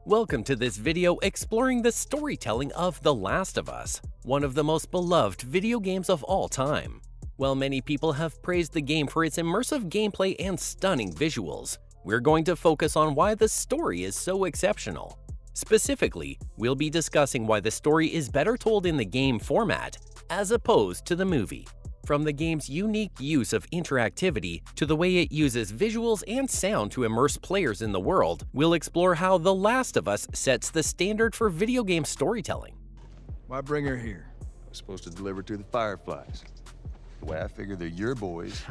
Welcome to this video exploring the storytelling of The Last of Us, one of the most beloved video games of all time. While many people have praised the game for its immersive gameplay and stunning visuals, we're going to focus on why the story is so exceptional. Specifically, we'll be discussing why the story is better told in the game format as opposed to the movie. From the game's unique use of interactivity to the way it uses visuals and sound to immerse players in the world, we'll explore how The Last of Us sets the standard for video game storytelling. Why bring her here? I was supposed to deliver to the Fireflies. The way I figure they're your boys.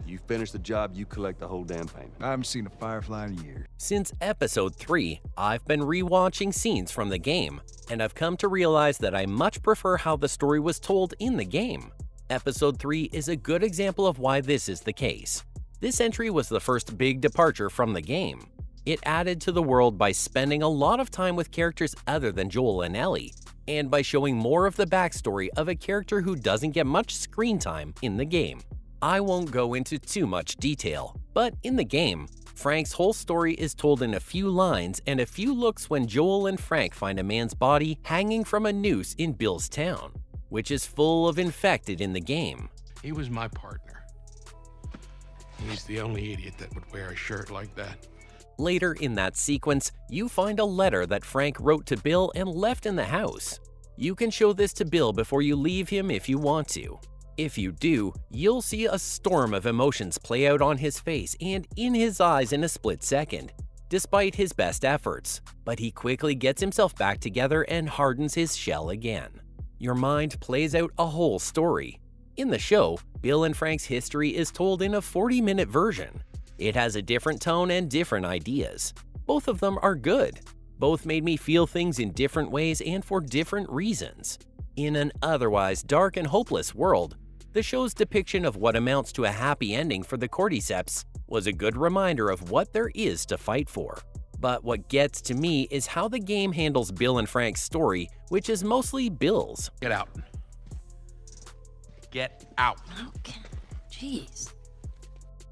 You finish the job, you collect the whole damn payment. I haven't seen a Firefly in years. Since episode 3, I've been rewatching scenes from the game, and I've come to realize that I much prefer how the story was told in the game. Episode 3 is a good example of why this is the case. This entry was the first big departure from the game. It added to the world by spending a lot of time with characters other than Joel and Ellie, and by showing more of the backstory of a character who doesn't get much screen time in the game. I won't go into too much detail, but in the game, Frank's whole story is told in a few lines and a few looks when Joel and Frank find a man's body hanging from a noose in Bill's town, which is full of infected in the game. He was my partner. He's the only idiot that would wear a shirt like that. Later in that sequence, you find a letter that Frank wrote to Bill and left in the house. You can show this to Bill before you leave him if you want to. If you do, you'll see a storm of emotions play out on his face and in his eyes in a split second, despite his best efforts. But he quickly gets himself back together and hardens his shell again. Your mind plays out a whole story. In the show, Bill and Frank's history is told in a 40-minute version. It has a different tone and different ideas. Both of them are good. Both made me feel things in different ways and for different reasons. In an otherwise dark and hopeless world, the show's depiction of what amounts to a happy ending for the Cordyceps was a good reminder of what there is to fight for. But what gets to me is how the game handles Bill and Frank's story, which is mostly Bill's. Get out. Get out. Okay. Jeez.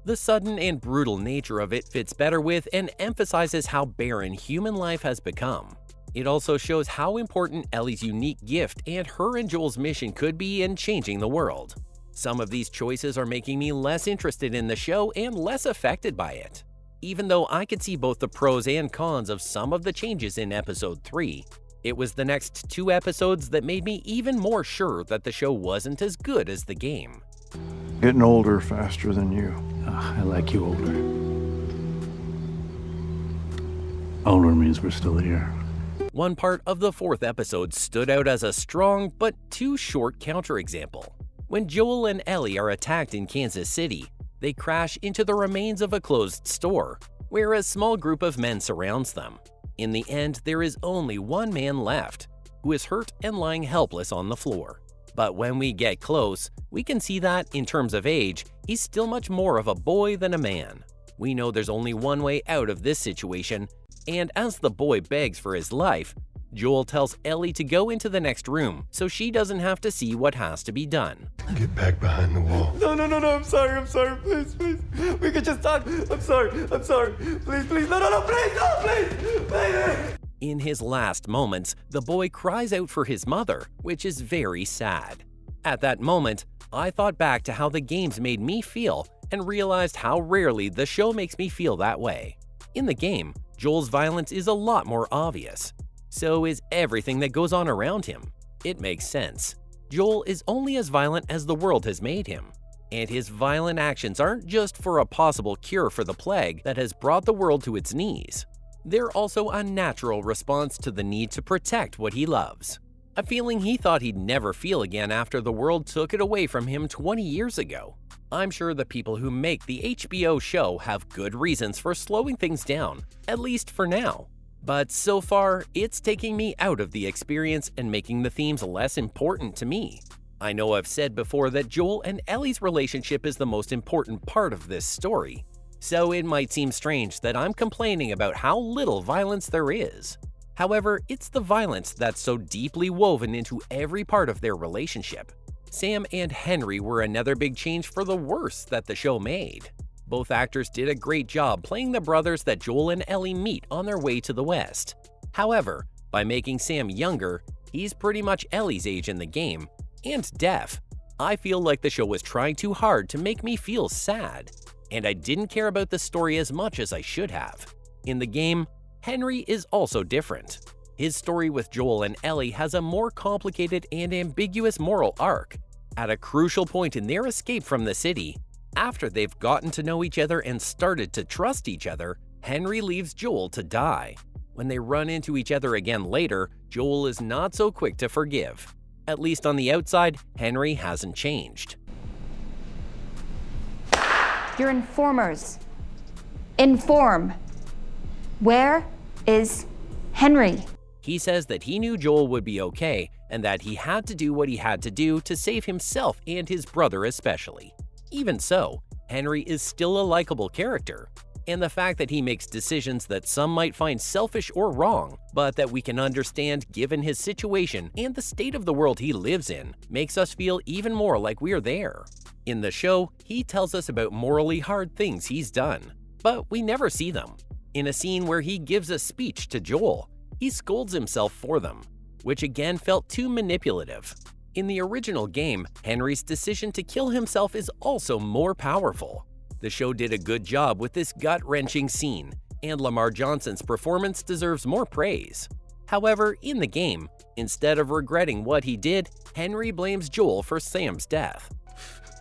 The sudden and brutal nature of it fits better with and emphasizes how barren human life has become. It also shows how important Ellie's unique gift and her and Joel's mission could be in changing the world. Some of these choices are making me less interested in the show and less affected by it. Even though I could see both the pros and cons of some of the changes in episode 3, it was the next 2 episodes that made me even more sure that the show wasn't as good as the game. Getting older faster than you. I like you older. Older means we're still here. One part of the 4th episode stood out as a strong but too short counterexample. When Joel and Ellie are attacked in Kansas City, they crash into the remains of a closed store, where a small group of men surrounds them. In the end, there is only one man left, who is hurt and lying helpless on the floor. But when we get close, we can see that, in terms of age, he's still much more of a boy than a man. We know there's only one way out of this situation, and as the boy begs for his life, Joel tells Ellie to go into the next room so she doesn't have to see what has to be done. Get back behind the wall. No, I'm sorry, please. We could just talk. I'm sorry. Please, no, please. In his last moments, the boy cries out for his mother, which is very sad. At that moment, I thought back to how the games made me feel and realized how rarely the show makes me feel that way. In the game, Joel's violence is a lot more obvious. So is everything that goes on around him. It makes sense. Joel is only as violent as the world has made him. And his violent actions aren't just for a possible cure for the plague that has brought the world to its knees. They're also a natural response to the need to protect what he loves. A feeling he thought he'd never feel again after the world took it away from him 20 years ago. I'm sure the people who make the HBO show have good reasons for slowing things down, at least for now. But so far, it's taking me out of the experience and making the themes less important to me. I know I've said before that Joel and Ellie's relationship is the most important part of this story, so it might seem strange that I'm complaining about how little violence there is. However, it's the violence that's so deeply woven into every part of their relationship. Sam and Henry were another big change for the worse that the show made. Both actors did a great job playing the brothers that Joel and Ellie meet on their way to the West. However, by making Sam younger, he's pretty much Ellie's age in the game, and deaf. I feel like the show was trying too hard to make me feel sad, and I didn't care about the story as much as I should have. In the game, Henry is also different. His story with Joel and Ellie has a more complicated and ambiguous moral arc. At a crucial point in their escape from the city, after they've gotten to know each other and started to trust each other, Henry leaves Joel to die. When they run into each other again later, Joel is not so quick to forgive. At least on the outside, Henry hasn't changed. You're informers. Inform. Where is Henry? He says that he knew Joel would be okay and that he had to do what he had to do to save himself and his brother especially. Even so, Henry is still a likable character, and the fact that he makes decisions that some might find selfish or wrong, but that we can understand given his situation and the state of the world he lives in, makes us feel even more like we're there. In the show, he tells us about morally hard things he's done, but we never see them. In a scene where he gives a speech to Joel, he scolds himself for them, which again felt too manipulative. In the original game, Henry's decision to kill himself is also more powerful. The show did a good job with this gut-wrenching scene, and Lamar Johnson's performance deserves more praise. However, in the game, instead of regretting what he did, Henry blames Joel for Sam's death.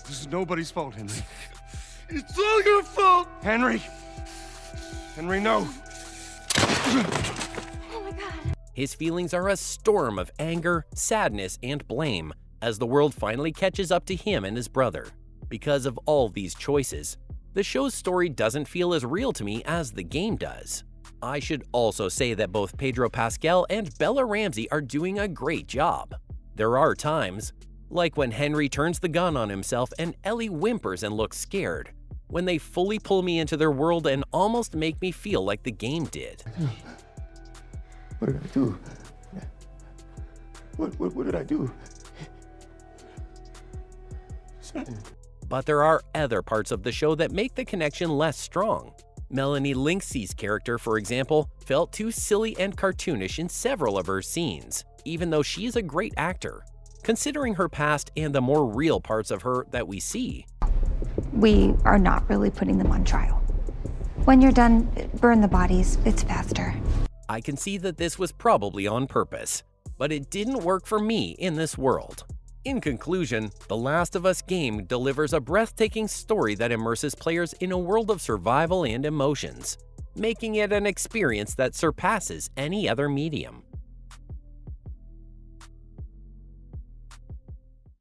This is nobody's fault, Henry. It's all your fault! Henry! Henry, no! His feelings are a storm of anger, sadness, and blame as the world finally catches up to him and his brother. Because of all these choices, the show's story doesn't feel as real to me as the game does. I should also say that both Pedro Pascal and Bella Ramsey are doing a great job. There are times, like when Henry turns the gun on himself and Ellie whimpers and looks scared, when they fully pull me into their world and almost make me feel like the game did. What did I do? What did I do? But there are other parts of the show that make the connection less strong. Melanie Lynxey's character, for example, felt too silly and cartoonish in several of her scenes, even though she is a great actor. Considering her past and the more real parts of her that we see, We are not really putting them on trial. When you're done, burn the bodies. It's faster. I can see that this was probably on purpose, but it didn't work for me in this world. In conclusion, The Last of Us game delivers a breathtaking story that immerses players in a world of survival and emotions, making it an experience that surpasses any other medium.